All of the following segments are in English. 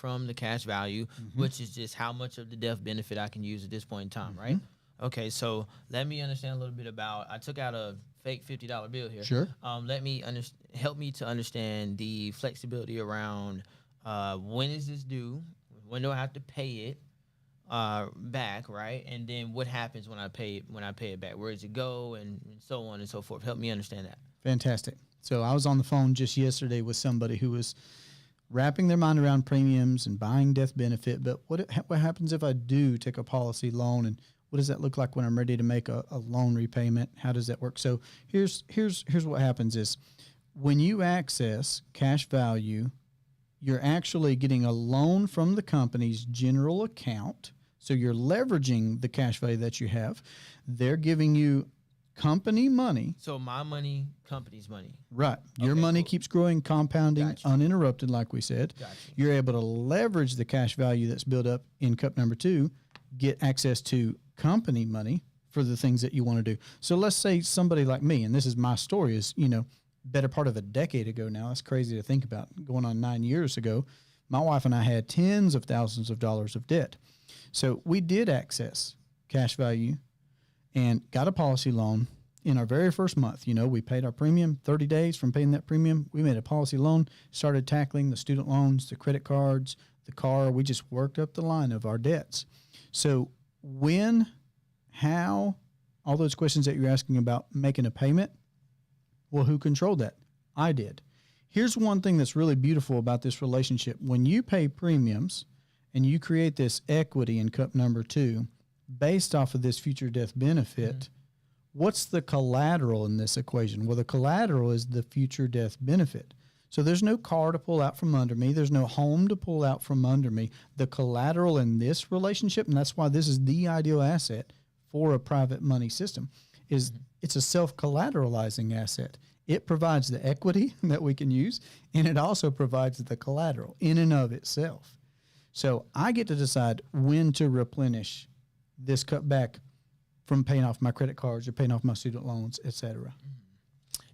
from the cash value, which is just how much of the death benefit I can use at this point in time, right? Okay, so let me understand a little bit about. I took out a fake $50 bill here. Sure. Let me help me to understand the flexibility around when is this due, when do I have to pay it back, right? And then what happens when I pay it back? Where does it go, and so on and so forth. Help me understand that. Fantastic. So I was on the phone just yesterday with somebody who was wrapping their mind around premiums and buying death benefit. But what happens if I do take a policy loan, and what does that look like when I'm ready to make a loan repayment? How does that work? So here's what happens is when you access cash value, you're actually getting a loan from the company's general account. So you're leveraging the cash value that you have. They're giving you company money. So my money, company's money. Right. Your money keeps growing, compounding, Gotcha. uninterrupted, like we said. Gotcha. You're able to leverage the cash value that's built up in cup number 2, get access to company money for the things that you want to do. So let's say somebody like me, and this is my story, is, better part of a decade ago now. That's crazy to think about. Going on 9 years ago, my wife and I had tens of thousands of dollars of debt. So we did access cash value and got a policy loan in our very first month. We paid our premium, 30 days from paying that premium. We made a policy loan, started tackling the student loans, the credit cards, the car. We just worked up the line of our debts. So when, how, all those questions that you're asking about making a payment, well, who controlled that? I did. Here's one thing that's really beautiful about this relationship. When you pay premiums and you create this equity in cup number 2 based off of this future death benefit, what's the collateral in this equation? Well, the collateral is the future death benefit. So there's no car to pull out from under me. There's no home to pull out from under me. The collateral in this relationship, and that's why this is the ideal asset for a private money system, is it's a self-collateralizing asset. It provides the equity that we can use, and it also provides the collateral in and of itself. So I get to decide when to replenish this cutback from paying off my credit cards or paying off my student loans, et cetera.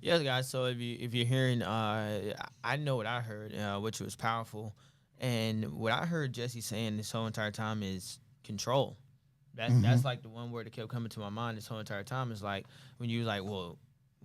Yes, guys. So if you're hearing, I know what I heard, which was powerful, and what I heard Jesse saying this whole entire time is control. That's like the one word that kept coming to my mind this whole entire time. Is like when you was like, well,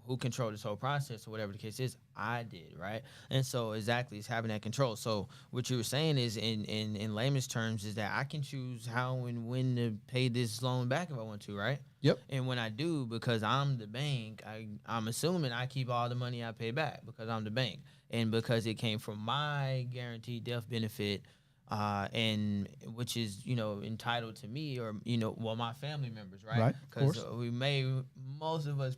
who controlled this whole process or whatever the case is? I did, right? And so exactly, it's having that control. So what you were saying is, in layman's terms, is that I can choose how and when to pay this loan back if I want to, right? Yep. And when I do, because I'm the bank, I'm assuming I keep all the money I pay back because I'm the bank. And because it came from my guaranteed death benefit, and which is, entitled to me or, my family members, right? Right, Because most of us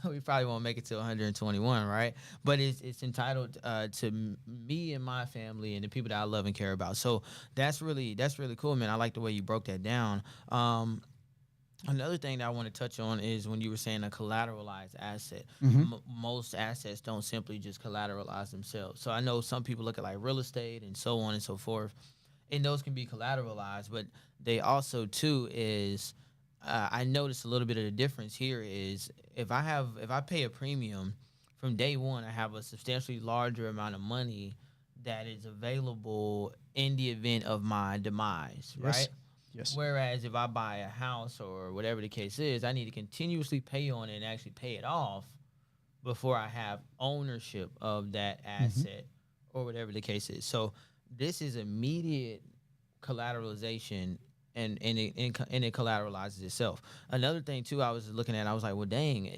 we probably won't make it to 121, right? But it's entitled to me and my family and the people that I love and care about. So that's really cool, man. I like the way you broke that down. Another thing that I want to touch on is when you were saying a collateralized asset. Most assets don't simply just collateralize themselves. So I know some people look at like real estate and so on and so forth, and those can be collateralized, but they also too is I noticed a little bit of the difference here is if I pay a premium from day one, I have a substantially larger amount of money that is available in the event of my demise, right? Yes. Whereas if I buy a house or whatever the case is, I need to continuously pay on it and actually pay it off before I have ownership of that asset or whatever the case is. So this is immediate collateralization, and it collateralizes itself. Another thing too, I was looking at, I was like, well, dang,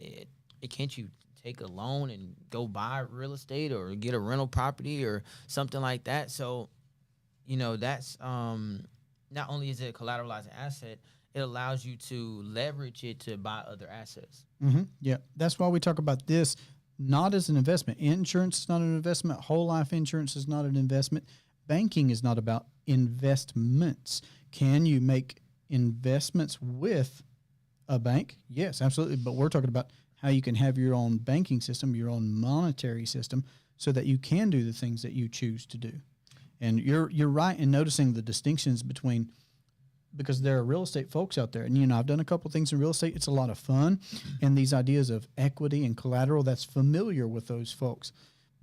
can't you take a loan and go buy real estate or get a rental property or something like that? So, that's not only is it a collateralized asset, it allows you to leverage it to buy other assets. Yeah, that's why we talk about this not as an investment. Insurance is not an investment. Whole life insurance is not an investment. Banking is not about investments. Can you make investments with a bank? Yes, absolutely. But we're talking about how you can have your own banking system, your own monetary system, so that you can do the things that you choose to do. And you're right in noticing the distinctions between, because there are real estate folks out there, and I've done a couple things in real estate. It's a lot of fun, and these ideas of equity and collateral, that's familiar with those folks.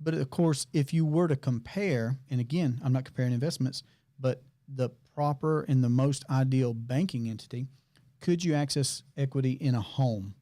But of course, if you were to compare, and again, I'm not comparing investments, but the proper and the most ideal banking entity, could you access equity in a home?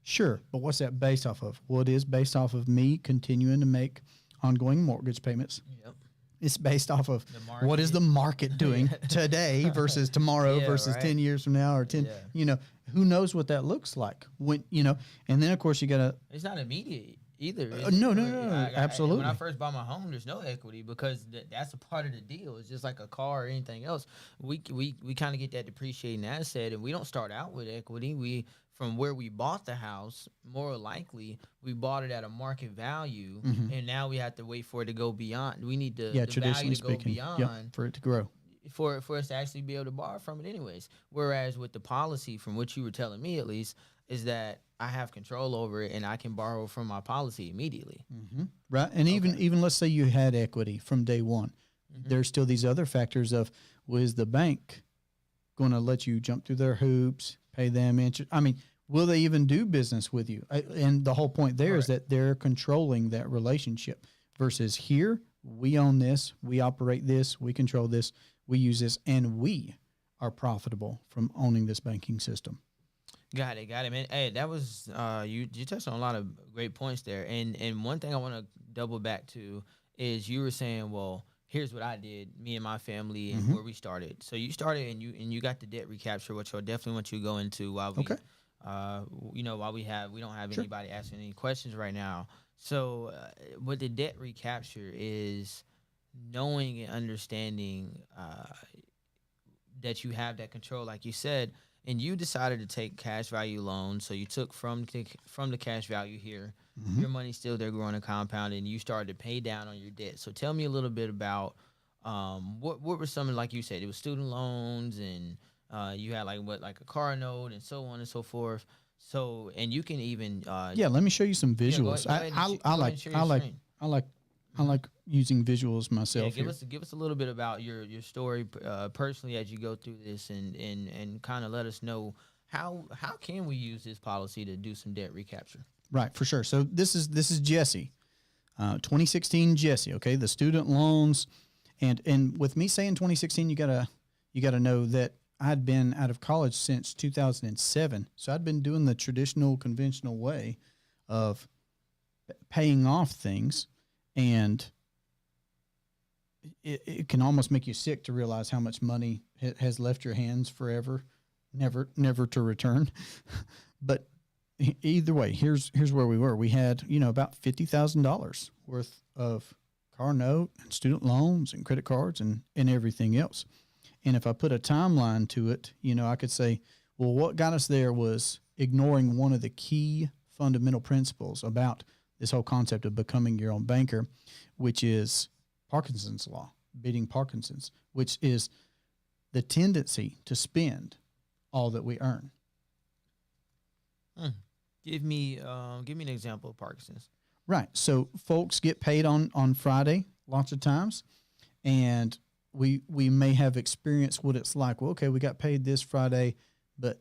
Sure, but what's that based off of? Well, it is based off of me continuing to make ongoing mortgage payments. Yep. It's based off of The what is the market doing today versus tomorrow Yeah, versus right. 10 years from now or 10, Yeah. who knows what that looks like when, and then of course you got to, It's not immediate either. no, When absolutely. I first bought my home, there's no equity because that's a part of the deal. It's just like a car or anything else. We kind of get that depreciating asset, and we don't start out with equity. We from where we bought the house, more likely we bought it at a market value, and now we have to wait for it to go beyond. We need the value Traditionally to go speaking, beyond for it to grow. for us to actually be able to borrow from it anyways. Whereas with the policy, from what you were telling me at least, is that I have control over it and I can borrow from my policy immediately. Right. And even let's say you had equity from day one, there's still these other factors of, is the bank going to let you jump through their hoops, pay them interest? I mean, will they even do business with you? And the whole point there is that they're controlling that relationship versus here, we own this, we operate this, we control this, we use this, and we are profitable from owning this banking system. Got it, man. Hey, that was you touched on a lot of great points there. And one thing I want to double back to is you were saying, well, here's what I did, me and my family, and where we started. So you started and you got the debt recapture, which I definitely want you to go into while we while we don't have anybody asking any questions right now. So what the debt recapture is knowing and understanding that you have that control, like you said, and you decided to take cash value loans. So you took from the cash value here, your money's still there growing and compounding, and you started to pay down on your debt. So tell me a little bit about what were some, like you said, it was student loans, and you had like a car note and so on and so forth. So, and you can even Let me show you some visuals. I like using visuals myself. Yeah, give us a little bit about your story personally as you go through this, and kind of let us know how can we use this policy to do some debt recapture. Right, for sure. So this is Jesse, 2016 Jesse. Okay, the student loans, and with me saying 2016, you gotta know that I'd been out of college since 2007. So I'd been doing the traditional, conventional way of paying off things. And it can almost make you sick to realize how much money has left your hands forever, never to return. But either way, here's where we were. We had, about $50,000 worth of car note and student loans and credit cards and everything else. And if I put a timeline to it, I could say, well, what got us there was ignoring one of the key fundamental principles about this whole concept of becoming your own banker, which is Parkinson's law, beating Parkinson's, which is the tendency to spend all that we earn. Give me an example of Parkinson's. Right. So folks get paid on Friday lots of times, and we may have experienced what it's like. Well, okay, we got paid this Friday, but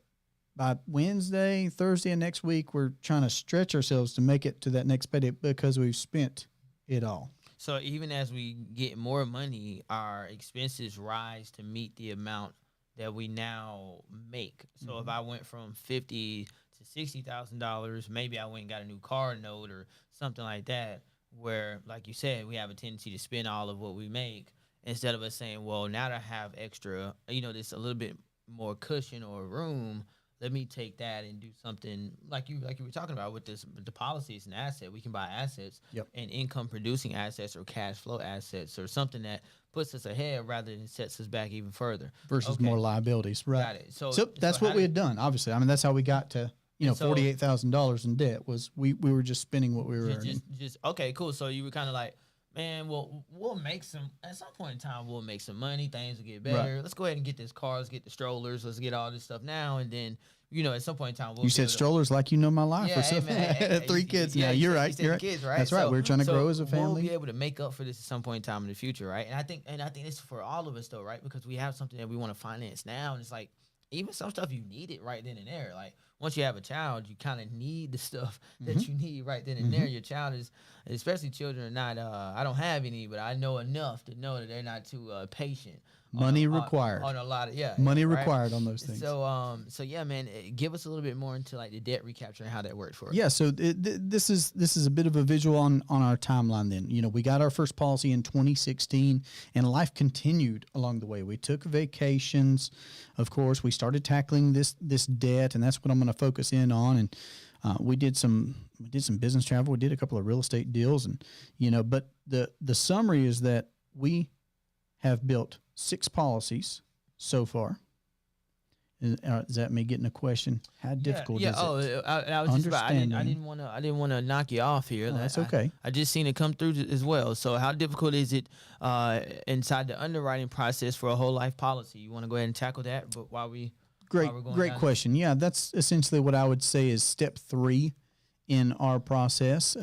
by Wednesday, Thursday, and next week, we're trying to stretch ourselves to make it to that next payday because we've spent it all. So even as we get more money, our expenses rise to meet the amount that we now make. So if I went from $50,000 to $60,000, maybe I went and got a new car note or something like that, where, like you said, we have a tendency to spend all of what we make instead of us saying, well, now that I have extra, this a little bit more cushion or room, let me take that and do something like you were talking about with the policy. It's an asset. We can buy assets and income producing assets or cash flow assets or something that puts us ahead rather than sets us back even further. Versus more liabilities. Right. Got it. So that's what we had done, obviously. I mean, that's how we got to, $48,000 in debt was we were just spending what we were earning. Okay, cool. So you were kind of like, man, we'll make at some point in time, we'll make some money. Things will get better. Right. Let's go ahead and get this car. Let's get the strollers. Let's get all this stuff now. And then, at some point in time, you said strollers like my life or something. Hey, 3 kids now. You're right. You're right. Kids, right. That's right. We're trying to grow as a family. We'll be able to make up for this at some point in time in the future, right? And I think it's for all of us though, right? Because we have something that we want to finance now, and it's like even some stuff you need it right then and there. Like once you have a child, you kind of need the stuff that you need right then and there. Your child is, especially children, are not. I don't have any, but I know enough to know that they're not too patient. Money required. On a lot of Money right? required on those things. So yeah, man, give us a little bit more into like the debt recapture and how that worked for us. Yeah, so this is a bit of a visual on our timeline. Then we got our first policy in 2016, and life continued along the way. We took vacations, of course. We started tackling this debt, and that's what I'm going to focus in on. And we did some business travel. We did a couple of real estate deals, and but the summary is that we have built 6 policies so far. Is that me getting a question? How difficult is it? I was just about, I didn't want to knock you off here. No, that's okay. I just seen it come through as well. So how difficult is it inside the underwriting process for a whole life policy? You want to go ahead and tackle that? But great question. Yeah, that's essentially what I would say is step 3 in our process.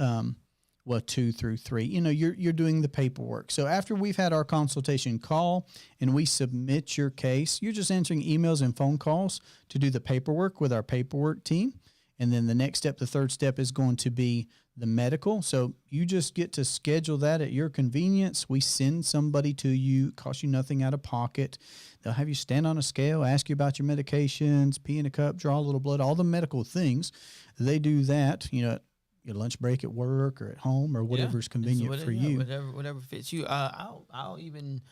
2 through 3. You're doing the paperwork. So after we've had our consultation call and we submit your case, you're just answering emails and phone calls to do the paperwork with our paperwork team. And then the next step, the third step, is going to be the medical. So you just get to schedule that at your convenience. We send somebody to you, cost you nothing out of pocket. They'll have you stand on a scale, ask you about your medications, pee in a cup, draw a little blood, all the medical things. They do that, your lunch break at work or at home or whatever's convenient for you. Whatever fits you. I'll even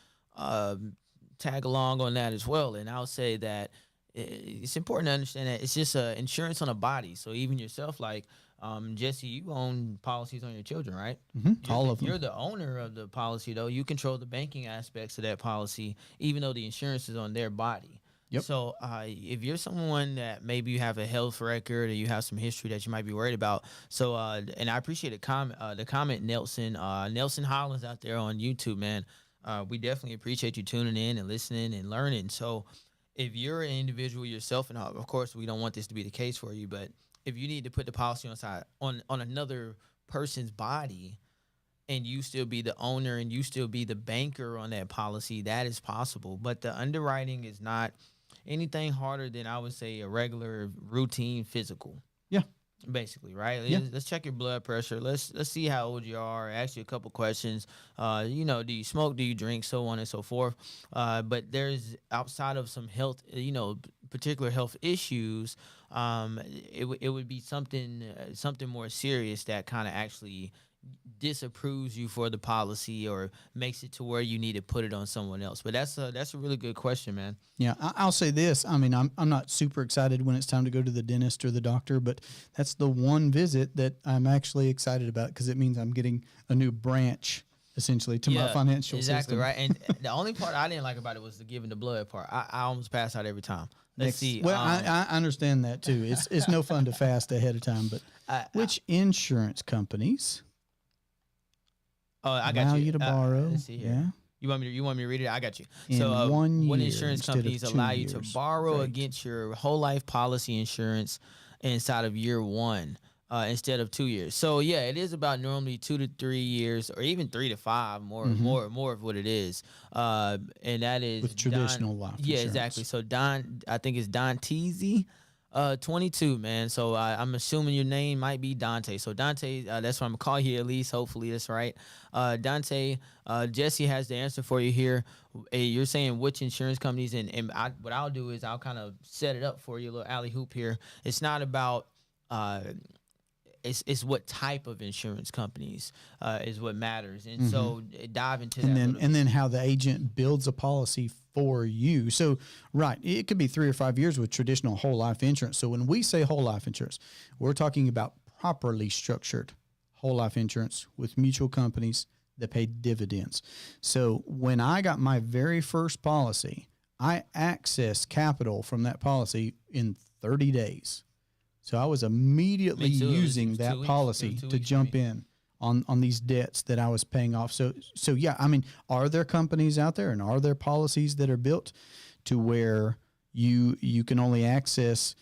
tag along on that as well. And I'll say that it's important to understand that it's just insurance on a body. So even yourself, like Jesse, you own policies on your children, right? Mm-hmm. All of them. You're the owner of the policy, though. You control the banking aspects of that policy, even though the insurance is on their body. Yep. So if you're someone that maybe you have a health record or you have some history that you might be worried about, so and I appreciate the comment, Nelson Hollins out there on YouTube, man. We definitely appreciate you tuning in and listening and learning. So if you're an individual yourself, and of course we don't want this to be the case for you, but if you need to put the policy on another person's body, and you still be the owner and you still be the banker on that policy, that is possible. But the underwriting is not anything harder than, I would say, a regular routine physical. Yeah. Basically, right? Yeah. Let's check your blood pressure. Let's see how old you are. Ask you a couple questions. Do you smoke? Do you drink? So on and so forth. But there's, outside of some health, particular health issues, it would be something more serious that kind of actually disapproves you for the policy or makes it to where you need to put it on someone else. But that's a really good question, man. Yeah, I'll say this. I mean, I'm not super excited when it's time to go to the dentist or the doctor, but that's the one visit that I'm actually excited about because it means I'm getting a new branch essentially to my financial system. Exactly, right. And the only part I didn't like about it was the giving the blood part. I almost pass out every time. Let's see. Well, I understand that too. It's no fun to fast ahead of time, but which insurance companies I got allow you to borrow? Let's see here. Yeah. You want me to read it? I got you. In so 1 year when insurance instead companies of 2 allow you to years. borrow Great. against your whole life policy insurance inside of year 1 instead of 2 years. So yeah, it is about normally 2 to 3 years or even 3 to 5 more of what it is. And that is With traditional life Yeah, insurance. exactly. So I think it's Don Teasy. 22, man. So I'm assuming your name might be Dante. So Dante, that's what I'm gonna call you at least. Hopefully that's right. Dante, Jesse has the answer for you here. You're saying which insurance companies, and what I'll do is I'll kind of set it up for you, a little alley hoop here. It's not about it's what type of insurance companies is what matters, and so dive into that. And then how the agent builds a policy for you. So, right, it could be 3 or 5 years with traditional whole life insurance. So when we say whole life insurance, we're talking about properly structured whole life insurance with mutual companies that pay dividends. So when I got my very first policy, I accessed capital from that policy in 30 days. So I was immediately using that policy to jump in on these debts that I was paying off. So yeah, I mean, are there companies out there and are there policies that are built to where you can only access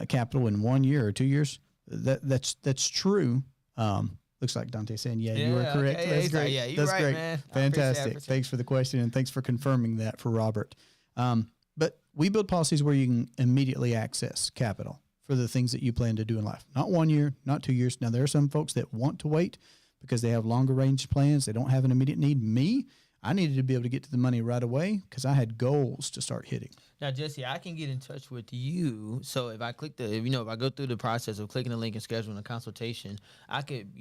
capital in 1 year or 2 years? That's true. Looks like Dante saying, yeah, you are correct. Okay. That's great. Yeah, you're That's right, great. man. Fantastic. Thanks for the question and thanks for confirming that for Robert. But we build policies where you can immediately access capital for the things that you plan to do in life. Not 1 year, not 2 years. Now, there are some folks that want to wait because they have longer range plans. They don't have an immediate need. Me, I needed to be able to get to the money right away because I had goals to start hitting. Now, Jesse, I can get in touch with you. So if I if I go through the process of clicking the link and scheduling a consultation, I could,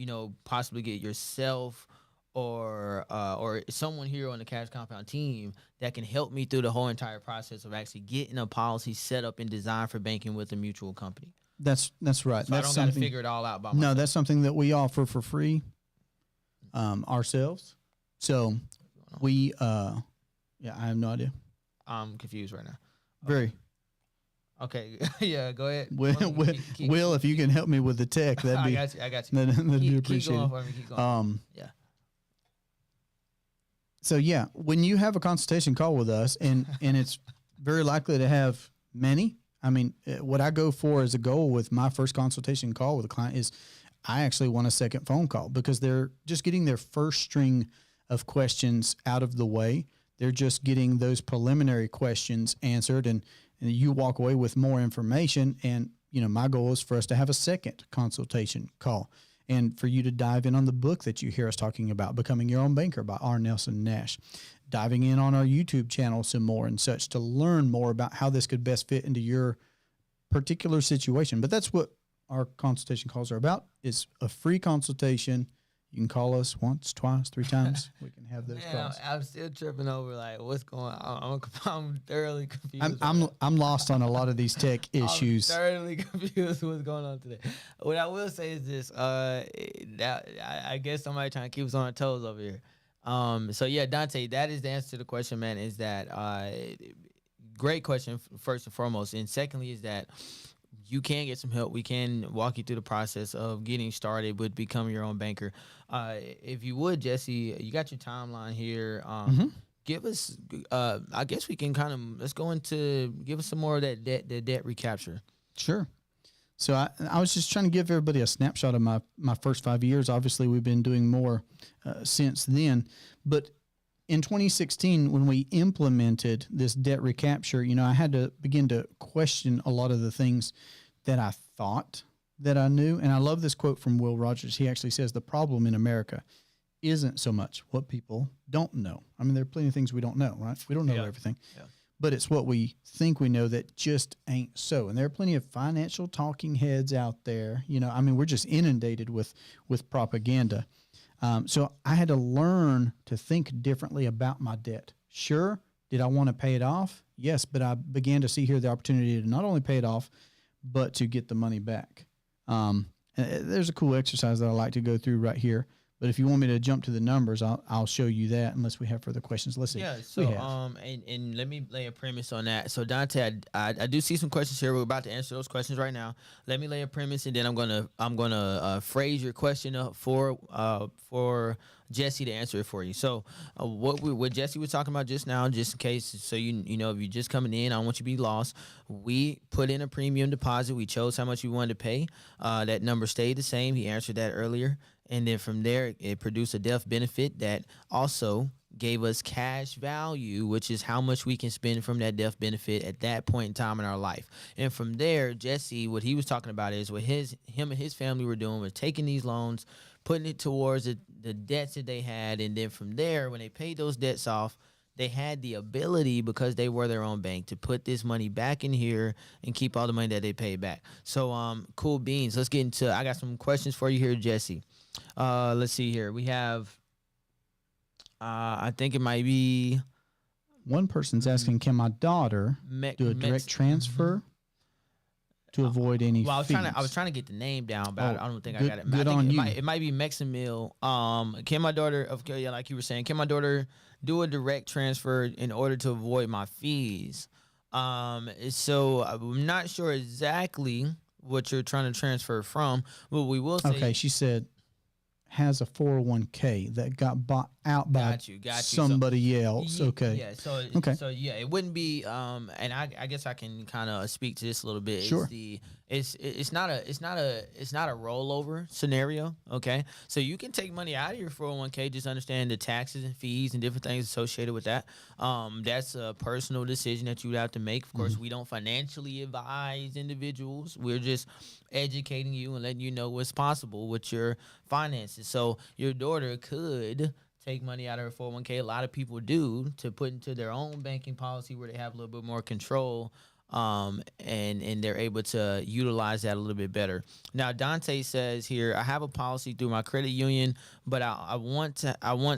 possibly get yourself or someone here on the Cash Compound team that can help me through the whole entire process of actually getting a policy set up and designed for banking with a mutual company. That's right. So that's I don't got to figure it all out by myself. No, that's something that we offer for free ourselves. So we, I have no idea. I'm confused right now. Very. Okay. Yeah, go ahead. Will, if you can help me with the tech, that'd be. I got you. That'd be appreciated. Keep going for me. Keep going. Yeah. So when you have a consultation call with us, and it's very likely to have many. I mean, what I go for as a goal with my first consultation call with a client is I actually want a second phone call because they're just getting their first string of questions out of the way. They're just getting those preliminary questions answered, and you walk away with more information. And, my goal is for us to have a second consultation call and for you to dive in on the book that you hear us talking about, Becoming Your Own Banker by R. Nelson Nash, diving in on our YouTube channel some more and such to learn more about how this could best fit into your particular situation. But that's what our consultation calls are about. It's a free consultation. You can call us once, twice, 3 times. We can have those calls. I'm still tripping over like what's going on. I'm thoroughly confused. I'm lost on a lot of these tech issues. I'm thoroughly confused what's going on today. What I will say is this: I guess somebody trying to keep us on our toes over here. So yeah, Dante, that is the answer to the question, man. Is that great question first and foremost, and secondly is that you can get some help. We can walk you through the process of getting started with becoming your own banker. If you would, Jesse, you got your timeline here. Give us, I guess we can let's go into, give us some more of that debt recapture. Sure. So I was just trying to give everybody a snapshot of my first 5 years. Obviously, we've been doing more since then. But in 2016, when we implemented this debt recapture, I had to begin to question a lot of the things that I thought that I knew. And I love this quote from Will Rogers. He actually says, the problem in America isn't so much what people don't know. I mean, there are plenty of things we don't know, right? We don't know everything. Yeah. But it's what we think we know that just ain't so. And there are plenty of financial talking heads out there. We're just inundated with propaganda. So I had to learn to think differently about my debt. Sure, did I want to pay it off? Yes, but I began to see here the opportunity to not only pay it off, but to get the money back. There's a cool exercise that I like to go through right here. But if you want me to jump to the numbers, I'll show you that unless we have further questions. Let's see. Yeah, so and let me lay a premise on that. So Dante, I do see some questions here. We're about to answer those questions right now. Let me lay a premise, and then I'm gonna phrase your question up for Jesse to answer it for you. So what Jesse was talking about just now, just in case, so you know if you're just coming in, I don't want you to be lost. We put in a premium deposit. We chose how much we wanted to pay. That number stayed the same. He answered that earlier. And then from there, it produced a death benefit that also gave us cash value, which is how much we can spend from that death benefit at that point in time in our life. And from there, Jesse, what he was talking about is what him and his family were doing was taking these loans, putting it towards the debts that they had. And then from there, when they paid those debts off, they had the ability, because they were their own bank, to put this money back in here and keep all the money that they paid back. So, cool beans. Let's get into, I got some questions for you here, Jesse. Let's see here. We have, I think it might be. One person's asking, can my daughter do a direct transfer to avoid any fees? I was trying to get the name down, but I don't think I got it. Good on you. It might be Meximil. Can my daughter, like you were saying, can my daughter do a direct transfer in order to avoid my fees? So I'm not sure exactly what you're trying to transfer from, but we will say. Okay, she said has a 401k that got bought out by somebody else. Okay. Yeah. So yeah, it wouldn't be. And I guess I can kind of speak to this a little bit. Sure. It's not a rollover scenario. Okay. So you can take money out of your 401k. Just understand the taxes and fees and different things associated with that. That's a personal decision that you would have to make. Of course, we don't financially advise individuals. We're just educating you and letting you know what's possible with your finances. So your daughter could take money out of their 401k. A lot of people do to put into their own banking policy where they have a little bit more control, and they're able to utilize that a little bit better. Now Dante says here, I have a policy through my credit union, but I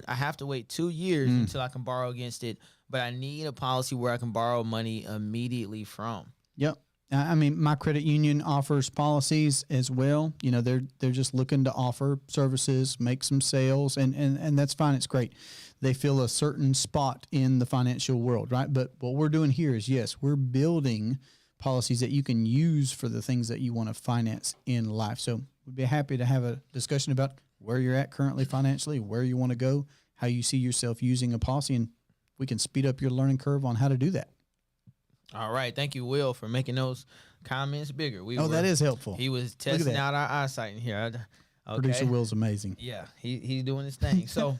have to wait 2 years until I can borrow against it, but I need a policy where I can borrow money immediately from. Yep. I mean, my credit union offers policies as well. You know, they're just looking to offer services, make some sales, and that's fine. It's great. They fill a certain spot in the financial world, right? But what we're doing here is, yes, we're building policies that you can use for the things that you want to finance in life. So we'd be happy to have a discussion about where you're at currently financially, where you want to go, how you see yourself using a policy, and we can speed up your learning curve on how to do that. All right. Thank you, Will, for making those comments bigger. That is helpful. He was testing out our eyesight in here. Okay. Producer Will's amazing. Yeah, he's doing his thing. So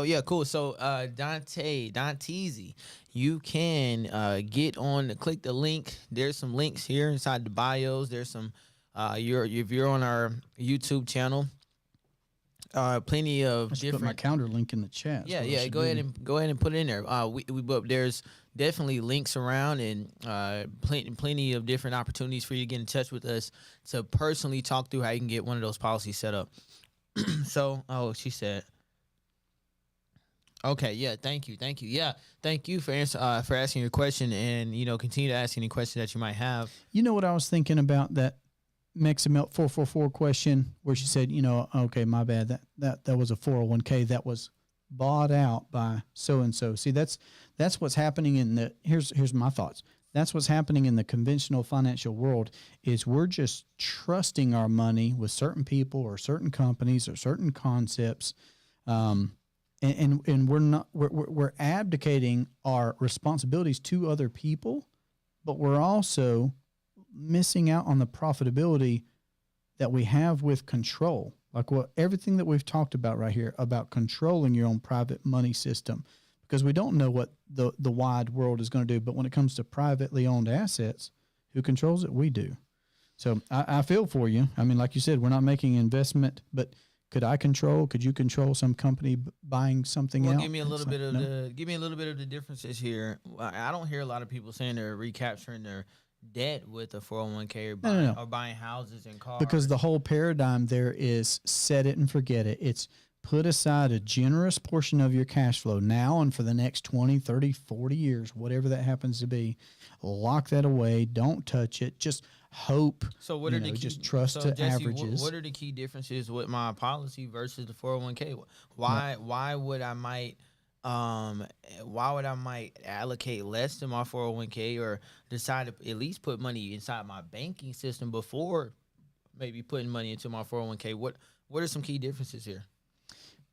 yeah, cool. So Danteezy, you can get on, click the link. There's some links here inside the bios. There's some if you're on our YouTube channel, plenty of different. Put my calendar link in the chat. Yeah. Go ahead and put it in there. But there's definitely links around, and plenty of different opportunities for you to get in touch with us to personally talk through how you can get one of those policies set up. So, she said, okay, yeah, thank you, yeah, thank you for asking your question, and continue to ask any questions that you might have. You know what I was thinking about that Meximelt 444 question where she said, okay, my bad, that was a 401k that was bought out by so and so. See, that's what's happening in the here's my thoughts. That's what's happening in the conventional financial world is we're just trusting our money with certain people or certain companies or certain concepts, and we're abdicating our responsibilities to other people, but we're also missing out on the profitability that we have with control. Like everything that we've talked about right here about controlling your own private money system, because we don't know what the wide world is going to do. But when it comes to privately owned assets, who controls it? We do. So I feel for you. I mean, like you said, we're not making an investment, but could you control some company buying something out? Give me a little bit of the differences here. I don't hear a lot of people saying they're recapturing their debt with a 401k or buying houses and cars. Because the whole paradigm there is set it and forget it. It's put aside a generous portion of your cash flow now and for the next 20, 30, 40 years, whatever that happens to be. Lock that away. Don't touch it. Just hope. So what are the key, just trust to Jesse, averages. What are the key differences with my policy versus the 401k? Why would I might allocate less to my 401k or decide to at least put money inside my banking system before maybe putting money into my 401k? What are some key differences here?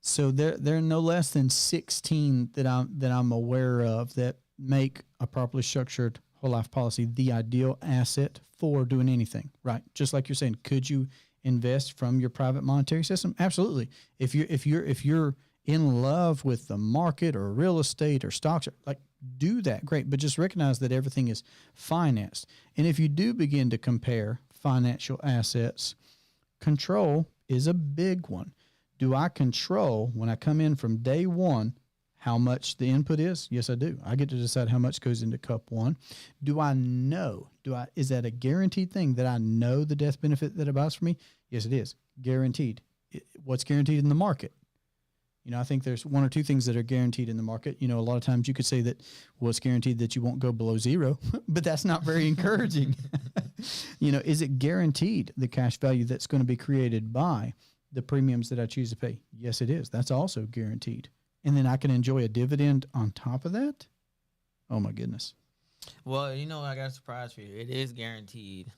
So there are no less than 16 that I'm aware of that make a properly structured whole life policy the ideal asset for doing anything, right? Just like you're saying, could you invest from your private monetary system? Absolutely. If you're in love with the market or real estate or stocks, like do that, great. But just recognize that everything is financed. And if you do begin to compare financial assets, control is a big one. Do I control when I come in from day one how much the input is? Yes, I do. I get to decide how much goes into cup one. Do I know? Is that a guaranteed thing that I know the death benefit that it buys for me? Yes, it is. Guaranteed. What's guaranteed in the market? I think there's one or two things that are guaranteed in the market. A lot of times you could say that, well, it's guaranteed that you won't go below zero, but that's not very encouraging. Is it guaranteed the cash value that's going to be created by the premiums that I choose to pay? Yes, it is. That's also guaranteed. And then I can enjoy a dividend on top of that? Oh, my goodness. Well, I got a surprise for you. It is guaranteed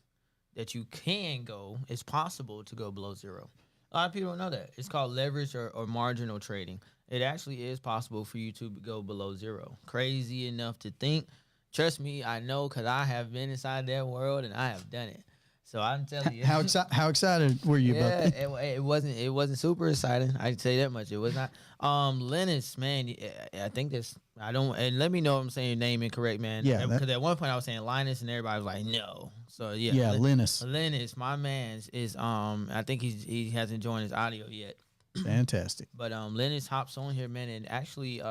that you can go. It's possible to go below zero. A lot of people don't know that. It's called leverage or marginal trading. It actually is possible for you to go below zero. Crazy enough to think. Trust me, I know because I have been inside that world and I have done it. So I'm telling you. How excited were you about that? It wasn't super exciting. I can say that much. It was not. Linus, man, I think and let me know if I'm saying your name incorrect, man. Yeah. Because at one point I was saying Linus and everybody was like, no. So yeah. Yeah, Linus. Linus, my man is I think he hasn't joined his audio yet. Fantastic. But Lennox hops on here, man, and actually,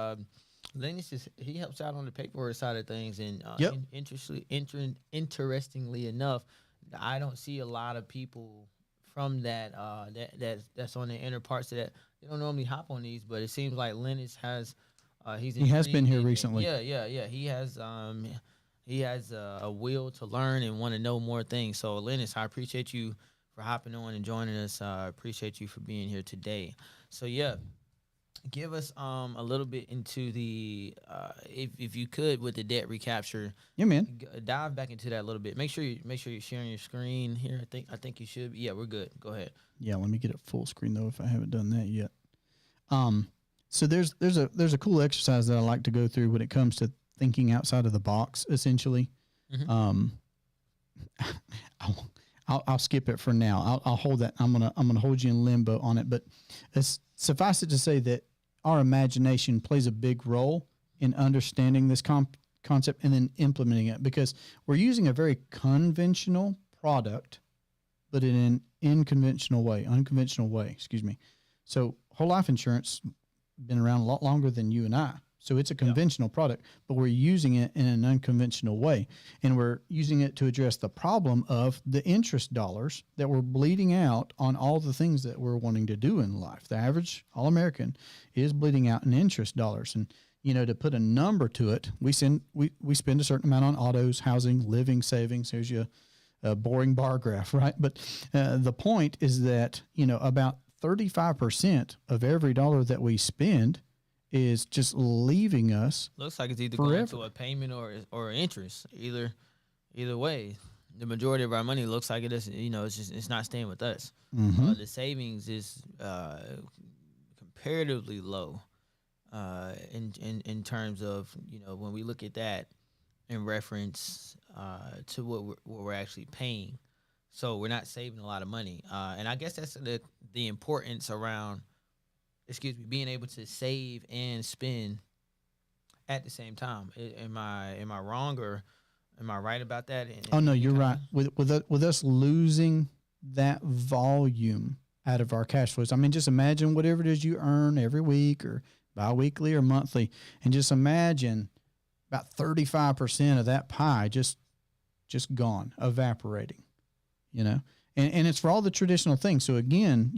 Lennox he helps out on the paperwork side of things, and Yep. interestingly enough, I don't see a lot of people from that's on the inner parts of that. They don't normally hop on these, but it seems like Lennox has he's He has been intrigued here and recently. yeah. He has a will to learn and want to know more things. So Lennox, I appreciate you for hopping on and joining us. I appreciate you for being here today. So yeah, give us a little bit into the if you could with the debt recapture. Yeah, man. Dive back into that a little bit. Make sure you're sharing your screen here. I think you should. Yeah, we're good. Go ahead. Yeah, let me get it full screen though if I haven't done that yet. So there's a cool exercise that I like to go through when it comes to thinking outside of the box. Essentially, Mhm. I'll skip it for now. I'll hold that. I'm gonna hold you in limbo on it. But suffice it to say that our imagination plays a big role in understanding this concept and then implementing it, because we're using a very conventional product, but in an unconventional way. Excuse me. So whole life insurance been around a lot longer than you and I. So it's a conventional product, but we're using it in an unconventional way. And we're using it to address the problem of the interest dollars that we're bleeding out on all the things that we're wanting to do in life. The average All-American is bleeding out in interest dollars. And, to put a number to it, we spend a certain amount on autos, housing, living, savings. Here's your boring bar graph, right? But the point is that, about 35% of every dollar that we spend is just leaving us. Looks like it's either forever. going to a payment or interest. Either way, the majority of our money looks like it is. It's not staying with us. The savings is comparatively low in terms of when we look at that in reference to what we're actually paying. So we're not saving a lot of money, and I guess that's the importance around. Being able to save and spend at the same time. Am I wrong, or am I right about that? Oh no, you're right. With us losing that volume out of our cash flows. I mean, just imagine whatever it is you earn every week or biweekly or monthly, and just imagine about 35% of that pie just gone, evaporating. And it's for all the traditional things. So again,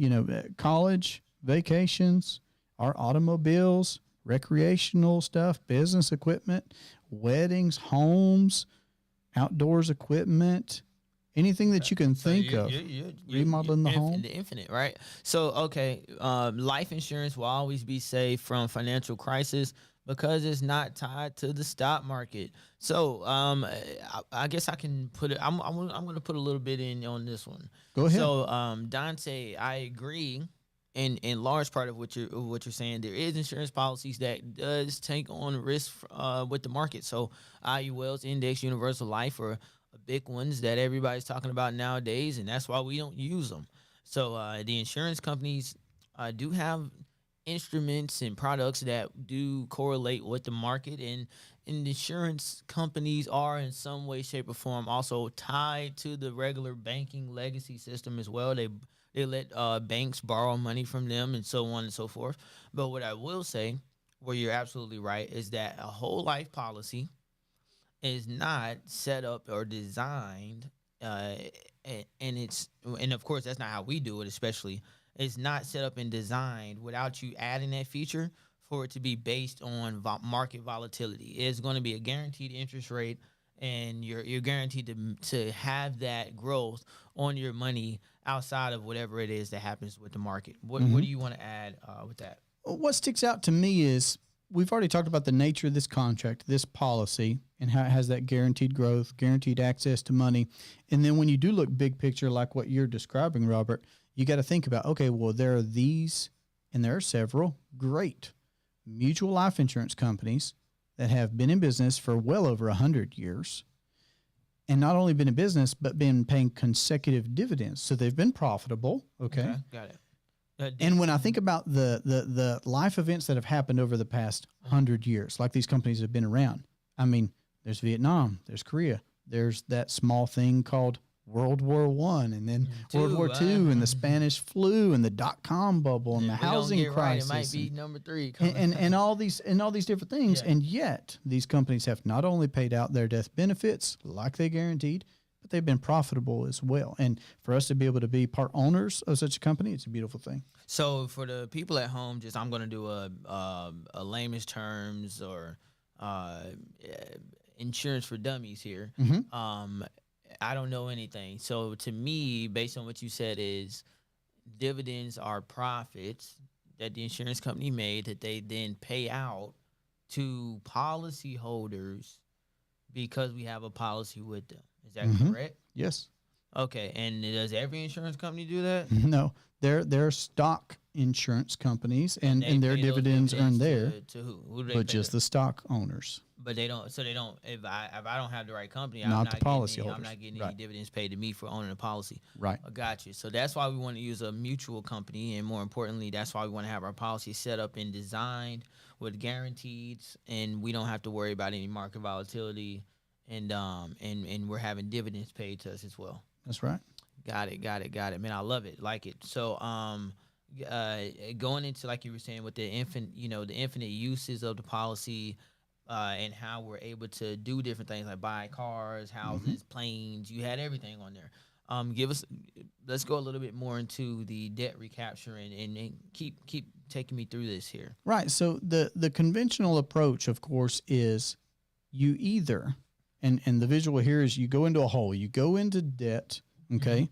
college, vacations, our automobiles, recreational stuff, business equipment, weddings, homes, outdoors equipment, anything that you can think of. Remodeling the home. The infinite, right? So, okay, life insurance will always be safe from financial crisis because it's not tied to the stock market. So, I guess I can put it. I'm going to put a little bit in on this one. Go ahead. So, Dante, I agree. In large part of what you're saying, there is insurance policies that does take on risk with the market. So IULs, Index Universal Life, are big ones that everybody's talking about nowadays, and that's why we don't use them. So the insurance companies do have instruments and products that do correlate with the market, and insurance companies are in some way, shape, or form also tied to the regular banking legacy system as well. They let banks borrow money from them and so on and so forth. But what I will say, where you're absolutely right, is that a whole life policy is not set up or designed, and of course that's not how we do it. Especially, it's not set up and designed without you adding that feature for it to be based on market volatility. It's going to be a guaranteed interest rate, and you're guaranteed to have that growth on your money outside of whatever it is that happens with the market. What do you want to add with that? What sticks out to me is we've already talked about the nature of this contract, this policy, and how it has that guaranteed growth, guaranteed access to money. And then when you do look big picture, like what you're describing, Robert, you got to think about, okay, well, there are these, and there are several great mutual life insurance companies that have been in business for well over 100 years, and not only been in business, but been paying consecutive dividends. So they've been profitable. Okay. Got it. And when I think about the life events that have happened over the past 100 years, like these companies have been around, I mean, there's Vietnam, there's Korea, there's that small thing called World War One, and then World War Two, Two, and the Spanish flu, and the .com bubble, and the if we don't housing get right, it crisis, might be number 3 and, coming. and all these different things. Yeah. And yet these companies have not only paid out their death benefits like they guaranteed, but they've been profitable as well. And for us to be able to be part owners of such a company, it's a beautiful thing. So for the people at home, just I'm gonna do a layman's terms or uh, insurance for dummies here. I don't know anything. So to me, based on what you said, is dividends are profits that the insurance company made that they then pay out to policyholders because we have a policy with them. Is that correct? Yes. Okay. And does every insurance company do that? No, they're stock insurance companies, and They their pay those dividends earned there, to who? Who do they but pay just to? the stock owners. But they don't. So they don't. If I don't have the right company, Not I'm the not getting policyholders. I'm not getting Right. any dividends paid to me for owning a policy. Right. I got you. So that's why we want to use a mutual company, and more importantly, that's why we want to have our policy set up and designed with guaranteed, and we don't have to worry about any market volatility, and we're having dividends paid to us as well. That's right. Got it. Man, I love it. Like it. So, going into, like you were saying, with the infinite uses of the policy, and how we're able to do different things like buy cars, houses, planes. You had everything on there. Let's go a little bit more into the debt recapture and keep taking me through this here. Right. So the conventional approach, of course, is you either, and the visual here is you go into a hole, you go into debt, okay,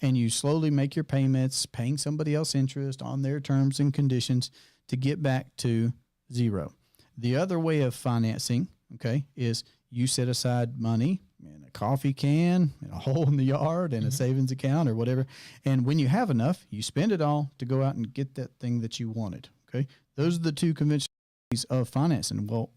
and you slowly make your payments, paying somebody else interest on their terms and conditions to get back to zero. The other way of financing, okay, is you set aside money in a coffee can, in a hole in the yard, in a savings account or whatever. And when you have enough, you spend it all to go out and get that thing that you wanted. Okay. Those are the two conventional ways of financing. Well,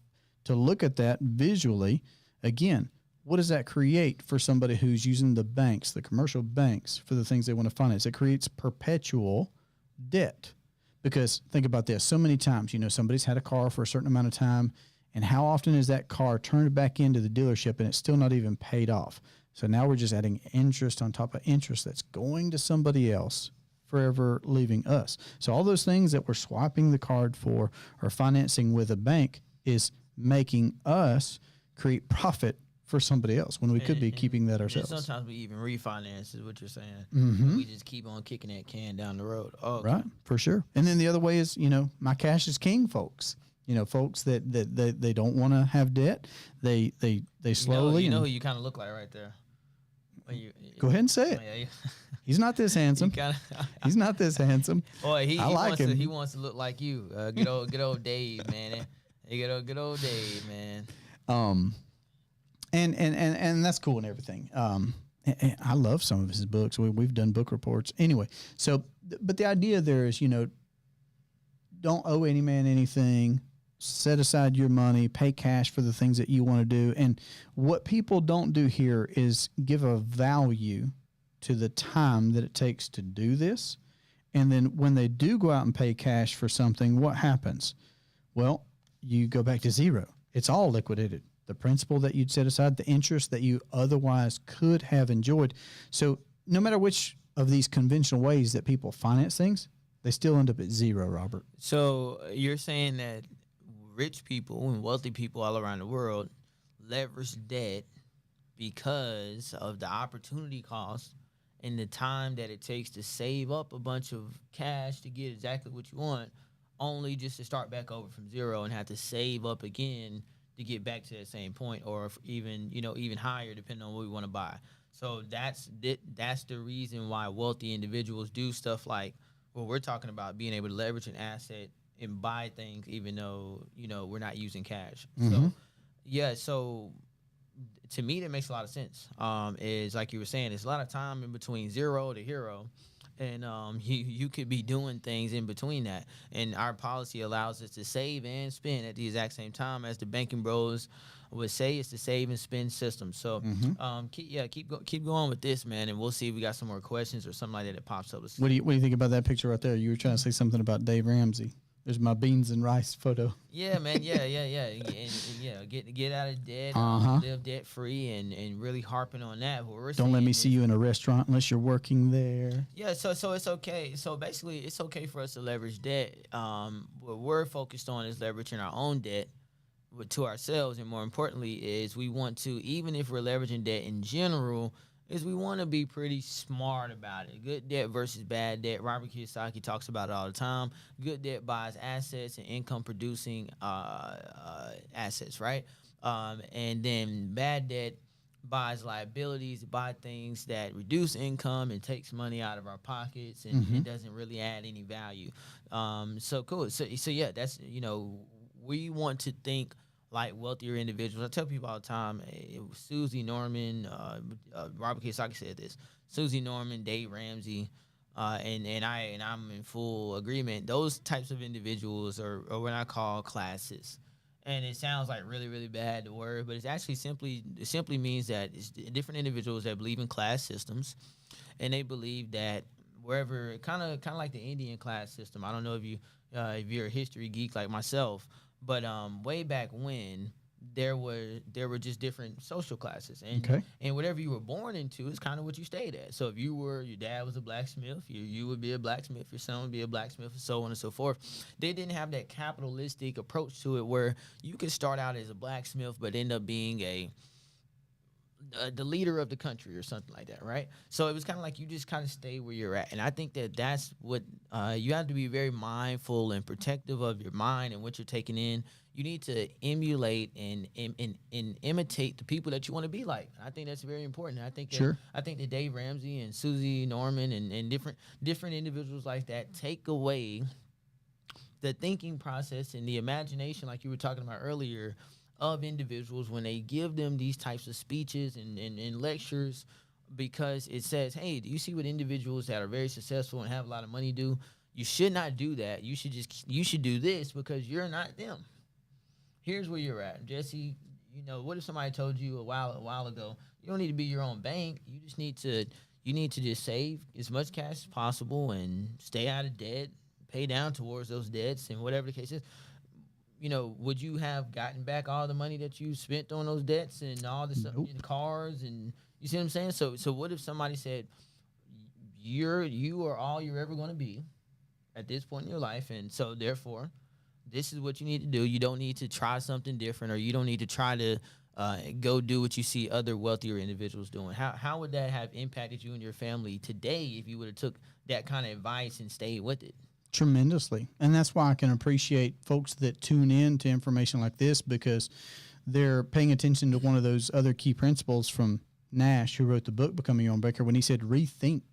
to look at that visually, again, what does that create for somebody who's using the banks, the commercial banks, for the things they want to finance? It creates perpetual debt. Because think about this, so many times, somebody's had a car for a certain amount of time, and how often is that car turned back into the dealership and it's still not even paid off? So now we're just adding interest on top of interest that's going to somebody else, forever leaving us. So all those things that we're swiping the card for or financing with a bank is making us create profit for somebody else when we could be keeping that ourselves. Sometimes we even refinance, is what you're saying. Mm-hmm. We just keep on kicking that can down the road. Oh, okay. Right, for sure. And then the other way is, my cash is king, folks. Folks that they don't want to have debt. They slowly. You know who you kind of look like right there. Go ahead and say it. Yeah. He's not this handsome. He's not this handsome. Boy, he like wants him. He wants to look like you. Good old Dave, man. Good old Dave, man. And that's cool and everything. And I love some of his books. We've done book reports anyway. So, but the idea there is, don't owe any man anything. Set aside your money, pay cash for the things that you want to do. And what people don't do here is give a value to the time that it takes to do this. And then when they do go out and pay cash for something, what happens? Well, you go back to zero. It's all liquidated. The principal that you'd set aside, the interest that you otherwise could have enjoyed. So no matter which of these conventional ways that people finance things, they still end up at zero, Robert. So you're saying that rich people and wealthy people all around the world leverage debt because of the opportunity cost and the time that it takes to save up a bunch of cash to get exactly what you want, only just to start back over from zero and have to save up again to get back to that same point, or even higher, depending on what we want to buy. So that's the reason why wealthy individuals do stuff like what we're talking about, being able to leverage an asset and buy things, even though we're not using cash. Mm-hmm. So to me, that makes a lot of sense. Is like you were saying, it's a lot of time in between zero to hero. And you could be doing things in between that. And our policy allows us to save and spend at the exact same time. As the banking bros would say, it's the save and spend system. So keep going with this, man. And we'll see if we got some more questions or something like that pops up. What do you think about that picture right there? You were trying to say something about Dave Ramsey. There's my beans and rice photo. Yeah, man. Yeah. Yeah, get out of debt, Uh-huh. live debt free, and really harping on that. What we're Don't let saying me see is, you in a restaurant unless you're working there. yeah. So it's okay. So basically, it's okay for us to leverage debt. What we're focused on is leveraging our own debt to ourselves, and more importantly, is we want to, even if we're leveraging debt in general, is we want to be pretty smart about it. Good debt versus bad debt. Robert Kiyosaki talks about it all the time. Good debt buys assets and income producing assets, right? And then bad debt buys liabilities, buy things that reduce income and takes money out of our pockets, and it doesn't really add any value. So cool. So yeah, that's, we want to think like wealthier individuals. I tell people all the time, Susie Norman, Robert Kiyosaki said this. Susie Norman, Dave Ramsey, and I'm in full agreement. Those types of individuals are what I call classes. And it sounds like really, really bad, the word, but it's actually it simply means that it's different individuals that believe in class systems, and they believe that wherever, kind of like the Indian class system. I don't know if you're a history geek like myself, but way back when there were just different social classes, and Okay. and whatever you were born into is kind of what you stayed at. So if your dad was a blacksmith, you would be a blacksmith, your son would be a blacksmith, and so on and so forth. They didn't have that capitalistic approach to it where you could start out as a blacksmith but end up being the leader of the country or something like that, right? So it was kind of like you just kind of stay where you're at, and I think that that's what you have to be very mindful and protective of your mind and what you're taking in. You need to emulate and imitate the people that you want to be like. I think that's very important. Sure. I think that Dave Ramsey and Susie Norman and different individuals like that take away the thinking process and the imagination, like you were talking about earlier, of individuals when they give them these types of speeches and lectures, because it says, hey, do you see what individuals that are very successful and have a lot of money do? You should not do that. You should do this because you're not them. Here's where you're at, Jesse. What if somebody told you a while ago, you don't need to be your own bank. You need to just save as much cash as possible and stay out of debt, pay down towards those debts, and whatever the case is. Would you have gotten back all the money that you spent on those debts and all the stuff Nope. in cars? And you see what I'm saying? So what if somebody said, you are all you're ever going to be at this point in your life, and so therefore, this is what you need to do. You don't need to try something different, or you don't need to try to go do what you see other wealthier individuals doing. How would that have impacted you and your family today if you would have took that kind of advice and stayed with it? Tremendously. And that's why I can appreciate folks that tune in to information like this, because they're paying attention to one of those other key principles from Nash, who wrote the book Becoming Your Own Banker, when he said rethink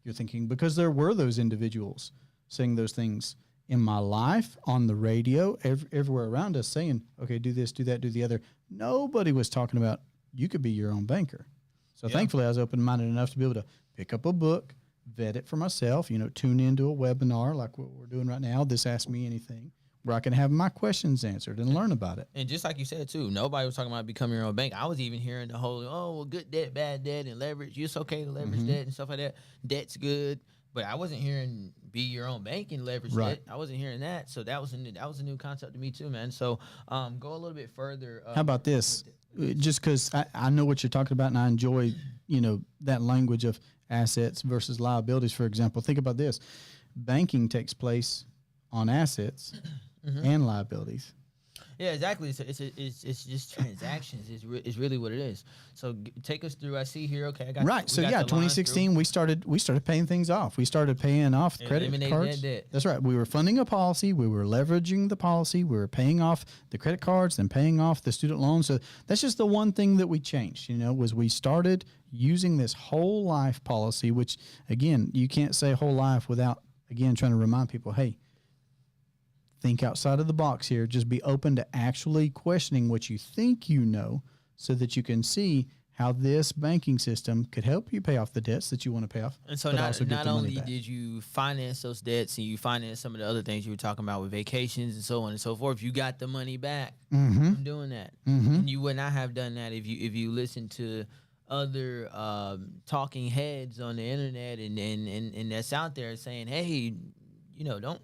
your thinking, because there were those individuals saying those things in my life, on the radio, everywhere around us, saying, okay, do this, do that, do the other. Nobody was talking about you could be your own banker. So thankfully I was open-minded enough to be able to pick up a book, vet it for myself, tune into a webinar like what we're doing right now, This Ask Me Anything, where I can have my questions answered and learn about it. And just like you said, too, nobody was talking about becoming your own bank. I was even hearing the whole, good debt, bad debt, and leverage. It's okay to leverage debt and stuff like that. Debt's good. But I wasn't hearing be your own bank and leverage debt. I wasn't hearing that. So that was a new concept to me, too, man. So go a little bit further. How about this? Just because I know what you're talking about, and I enjoy, that language of assets versus liabilities, for example. Think about this. Banking takes place on assets and liabilities. Yeah, exactly. It's just transactions. Is really what it is. So take us through. I see here. Okay, I got right. So yeah, 2016 we started paying things off. We started paying off credit cards. That debt. That's right. We were funding a policy. We were leveraging the policy. We were paying off the credit cards, then paying off the student loans. So that's just the one thing that we changed. Was we started using this whole life policy, which again, you can't say whole life without again trying to remind people, hey, think outside of the box here. Just be open to actually questioning what you think you know, so that you can see how this banking system could help you pay off the debts that you want to pay off. And so not only did you finance those debts and you finance some of the other things you were talking about with vacations and so on and so forth, you got the money back from doing that. And you would not have done that if you listened to other talking heads on the internet and that's out there saying, hey, don't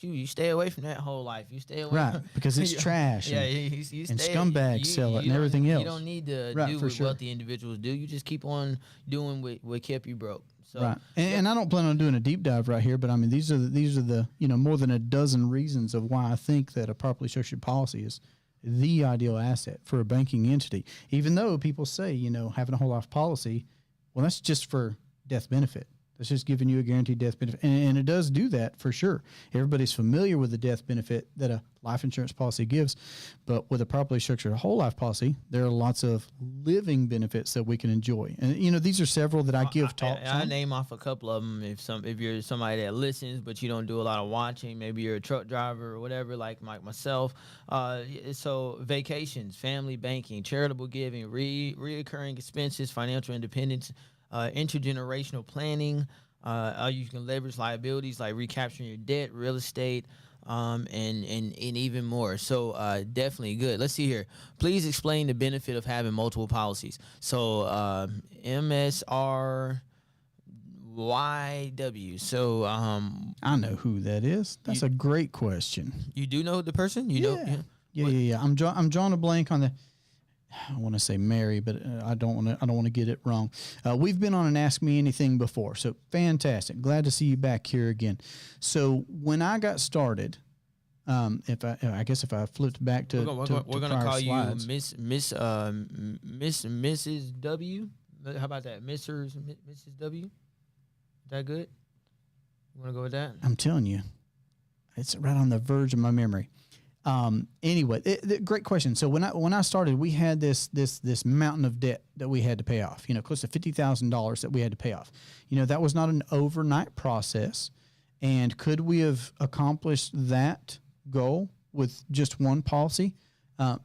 you stay away from that whole life. You stay away Right, from, because it's trash. Yeah, and, you and stay, scumbags sell it and everything else. You don't need to Right, do for what sure. wealthy individuals do. You just keep on doing what kept you broke. So, Right, and I don't plan on doing a deep dive right here, but I mean these are the more than a dozen reasons of why I think that a properly structured policy is the ideal asset for a banking entity. Even though people say having a whole life policy, well, that's just for death benefit. That's just giving you a guaranteed death benefit, and it does do that for sure. Everybody's familiar with the death benefit that a life insurance policy gives, but with a properly structured whole life policy, there are lots of living benefits that we can enjoy. And these are several that I give talks I on. name off a couple of them. If you're somebody that listens but you don't do a lot of watching, maybe you're a truck driver or whatever, like myself. So vacations, family banking, charitable giving, reoccurring expenses, financial independence, intergenerational planning. You can leverage liabilities like recapturing your debt, real estate, and even more. So definitely good. Let's see here. Please explain the benefit of having multiple policies. So MSRYW. So I know who that is. That's a great question. you do know the person? You know? Yeah. I'm drawing a blank on the. I want to say Mary, but I don't want to get it wrong. We've been on an Ask Me Anything before, so fantastic. Glad to see you back here again. So when I got started, if I flipped back to we're gonna call slides, you Mrs. W. How about that, Mrs. W? Is that good? You want to go with that? I'm telling you, it's right on the verge of my memory. Anyway, great question. So when I started, we had this mountain of debt that we had to pay off, close to $50,000 that we had to pay off. That was not an overnight process. And could we have accomplished that goal with just one policy?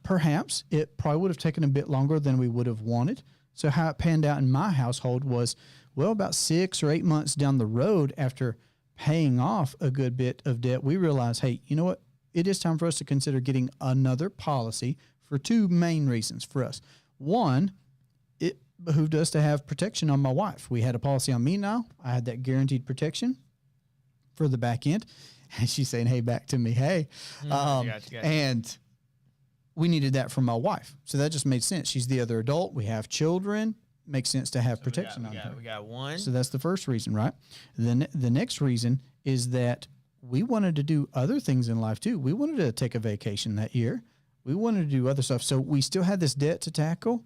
Perhaps. It probably would have taken a bit longer than we would have wanted. So how it panned out in my household was, well, about 6 or 8 months down the road after paying off a good bit of debt, we realized, hey, you know what? It is time for us to consider getting another policy for two main reasons for us. One, it behooved us to have protection on my wife. We had a policy on me now. I had that guaranteed protection for the back end. And she's saying, hey, back to me, hey. Gotcha. And we needed that for my wife. So that just made sense. She's the other adult. We have children. Makes sense to have protection on her. We got one. So that's the first reason, right? Then the next reason is that we wanted to do other things in life too. We wanted to take a vacation that year. We wanted to do other stuff. So we still had this debt to tackle,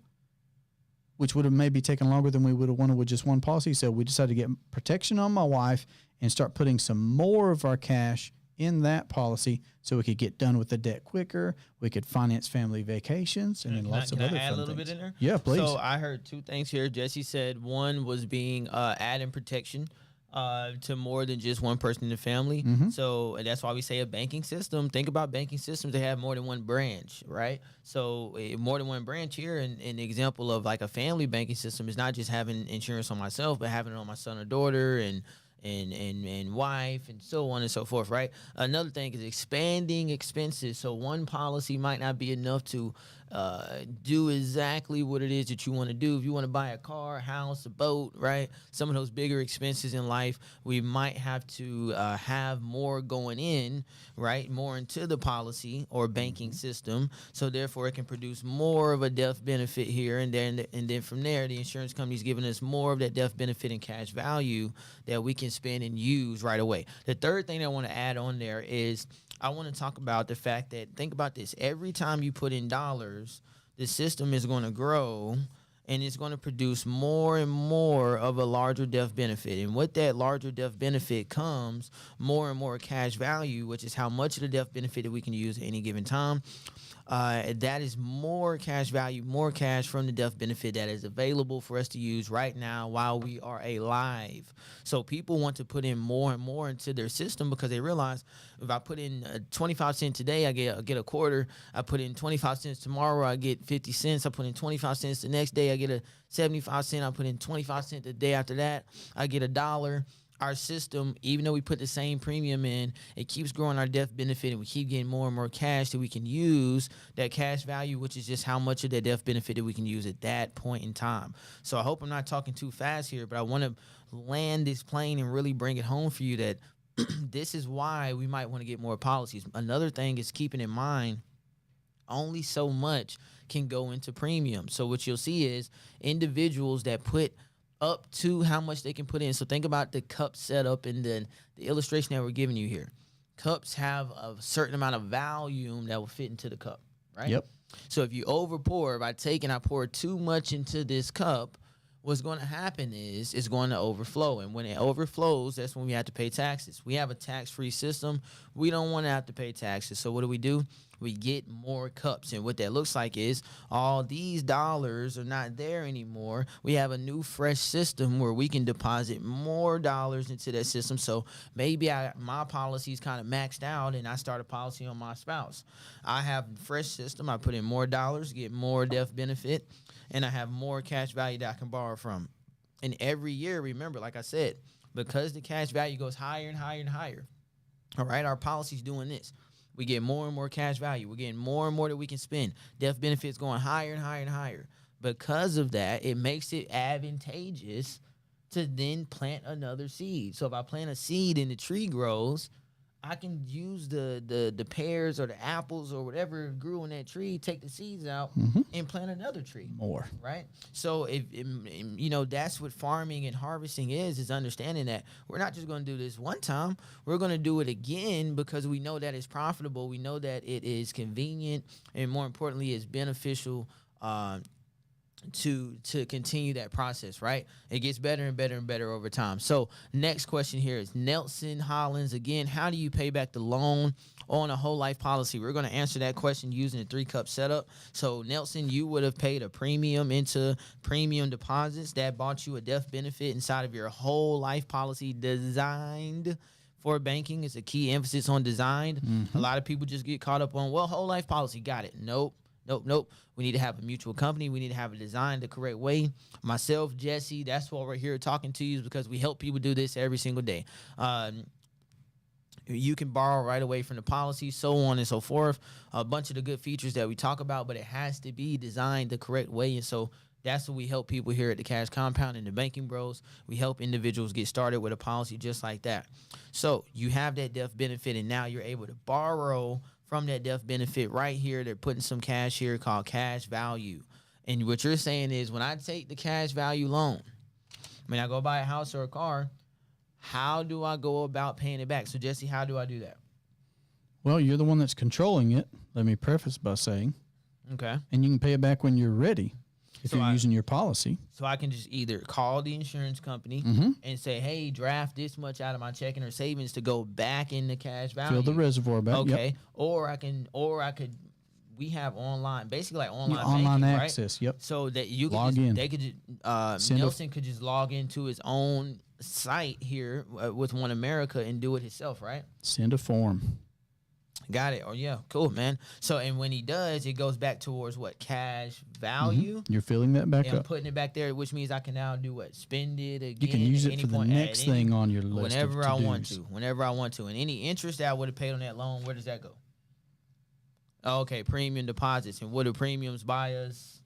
which would have maybe taken longer than we would have wanted with just one policy. So we decided to get protection on my wife and start putting some more of our cash in that policy so we could get done with the debt quicker. We could finance family vacations and then lots of other fun things. Can I add a little bit in there? Yeah, please. So I heard two things here. Jesse said one was being adding protection to more than just one person in the family. Mm-hmm. So that's why we say a banking system. Think about banking systems. They have more than one branch, right? So more than one branch here. And an example of like a family banking system is not just having insurance on myself, but having it on my son or daughter and wife and so on and so forth, right? Another thing is expanding expenses. So one policy might not be enough to do exactly what it is that you want to do. If you want to buy a car, a house, a boat, right? Some of those bigger expenses in life, we might have to have more going in, right? More into the policy or banking system. So therefore it can produce more of a death benefit here. And then from there, the insurance company's giving us more of that death benefit and cash value that we can spend and use right away. The third thing I want to add on there is I want to talk about the fact that, think about this, every time you put in dollars, the system is going to grow and it's going to produce more and more of a larger death benefit. And with that larger death benefit comes more and more cash value, which is how much of the death benefit that we can use at any given time. That is more cash value, more cash from the death benefit that is available for us to use right now while we are alive. So people want to put in more and more into their system because they realize if I put in 25 cents today, I get a quarter. I put in 25 cents tomorrow, I get 50 cents. I put in 25 cents the next day, I get a 75 cent. I put in 25 cents the day after that, I get $1. Our system, even though we put the same premium in, it keeps growing our death benefit and we keep getting more and more cash that we can use, that cash value, which is just how much of that death benefit that we can use at that point in time. So I hope I'm not talking too fast here, but I want to land this plane and really bring it home for you that this is why we might want to get more policies. Another thing is keeping in mind only so much can go into premium. So what you'll see is individuals that put up to how much they can put in. So think about the cup setup and then the illustration that we're giving you here. Cups have a certain amount of volume that will fit into the cup, right? Yep. So if you over pour, if I pour too much into this cup, what's going to happen is it's going to overflow. And when it overflows, that's when we have to pay taxes. We have a tax-free system. We don't want to have to pay taxes. So what do? We get more cups. And what that looks like is all these dollars are not there anymore. We have a new fresh system where we can deposit more dollars into that system. So maybe my policy is kind of maxed out and I start a policy on my spouse. I have a fresh system. I put in more dollars, get more death benefit, and I have more cash value that I can borrow from. And every year, remember, like I said, because the cash value goes higher and higher and higher, all right, our policy's doing this. We get more and more cash value. We're getting more and more that we can spend. Death benefits going higher and higher and higher. Because of that, it makes it advantageous to then plant another seed. So if I plant a seed and the tree grows, I can use the pears or the apples or whatever grew on that tree, take the seeds out, and plant another tree. More. Right? So, if that's what farming and harvesting is understanding that we're not just going to do this one time. We're going to do it again because we know that it's profitable. We know that it is convenient, and more importantly, it's beneficial to continue that process, right? It gets better and better and better over time. So next question here is Nelson Hollins. Again, how do you pay back the loan on a whole life policy? We're going to answer that question using a 3-cup setup. So Nelson, you would have paid a premium into premium deposits that bought you a death benefit inside of your whole life policy designed for banking. It's a key emphasis on designed. A lot of people just get caught up on, well, whole life policy, got it. Nope. We need to have a mutual company. We need to have it designed the correct way. Myself, Jesse, that's why we're here talking to you, is because we help people do this every single day. You can borrow right away from the policy, so on and so forth. A bunch of the good features that we talk about, but it has to be designed the correct way. And so that's what we help people here at the Cash Compound and the Banking Bros. We help individuals get started with a policy just like that. So you have that death benefit, and now you're able to borrow from that death benefit right here. They're putting some cash here called cash value. And what you're saying is, when I take the cash value loan, when I go buy a house or a car, how do I go about paying it back? So, Jesse, how do I do that? Well, you're the one that's controlling it. Let me preface by saying. Okay. And you can pay it back when you're ready if you're using your policy. So I can just either call the insurance company and say, hey, draft this much out of my checking or savings to go back in the cash value. Fill the reservoir back. Okay. Yep. Or I could, we have online, basically like online online banking, access. Right? Yep. So that you could log in. They could, Nelson could just log into his own site here with One America and do it himself, right? Send a form. Got it. Oh, yeah. Cool, man. So, and when he does, it goes back towards what? Cash value. You're filling that back and up. Putting it back there, which means I can now do what? Spend it again. You can use it for the next thing on your list. Whenever I want to. And any interest that I would have paid on that loan, where does that go? Okay, premium deposits. And what do premiums buy us?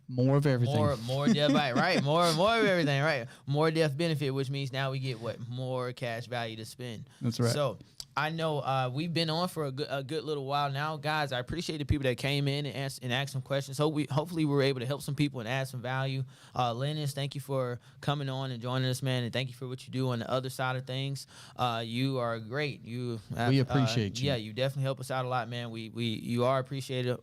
More of everything. More death right? More of everything, right? More death benefit, which means now we get what? More cash value to spend. That's right. So I know we've been on for a good little while now, guys. I appreciate the people that came in and asked some questions. So hopefully we were able to help some people and add some value. Lennis, thank you for coming on and joining us, man, and thank you for what you do on the other side of things. You are great. We appreciate you. Yeah, you definitely help us out a lot, man. You are appreciated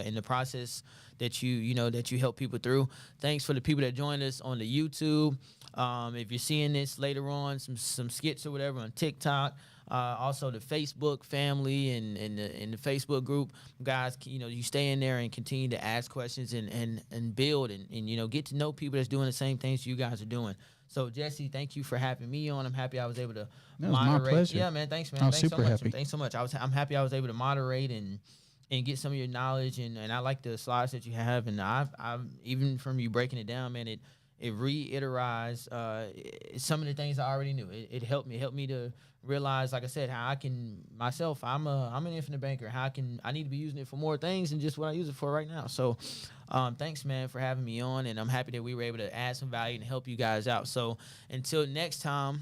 in the process that you help people through. Thanks for the people that joined us on the YouTube. If you're seeing this later on, some skits or whatever on TikTok. Also the Facebook family and the Facebook group, guys, you stay in there and continue to ask questions and build and get to know people that's doing the same things you guys are doing. So Jesse, thank you for having me on. I'm happy I was able to moderate. My pleasure. Yeah, man. Thanks, man. I was Thanks super so much. happy. Thanks so much. I'm happy I was able to moderate and get some of your knowledge and I like the slides that you have, and I've even from you breaking it down, man, it reiterized some of the things I already knew. It helped me to realize, like I said, how I can myself. I'm an infinite banker. I need to be using it for more things than just what I use it for right now. So, thanks, man, for having me on, and I'm happy that we were able to add some value and help you guys out. So, until next time,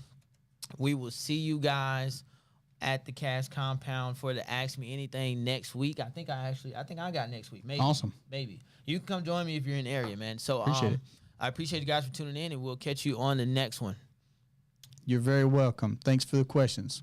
We will see you guys at the Cash Compound for the Ask Me Anything next week. I think I got next week. Maybe. Awesome. Maybe. You can come join me if you're in the area, man. So Appreciate it. I appreciate you guys for tuning in, and we'll catch you on the next one. You're very welcome. Thanks for the questions.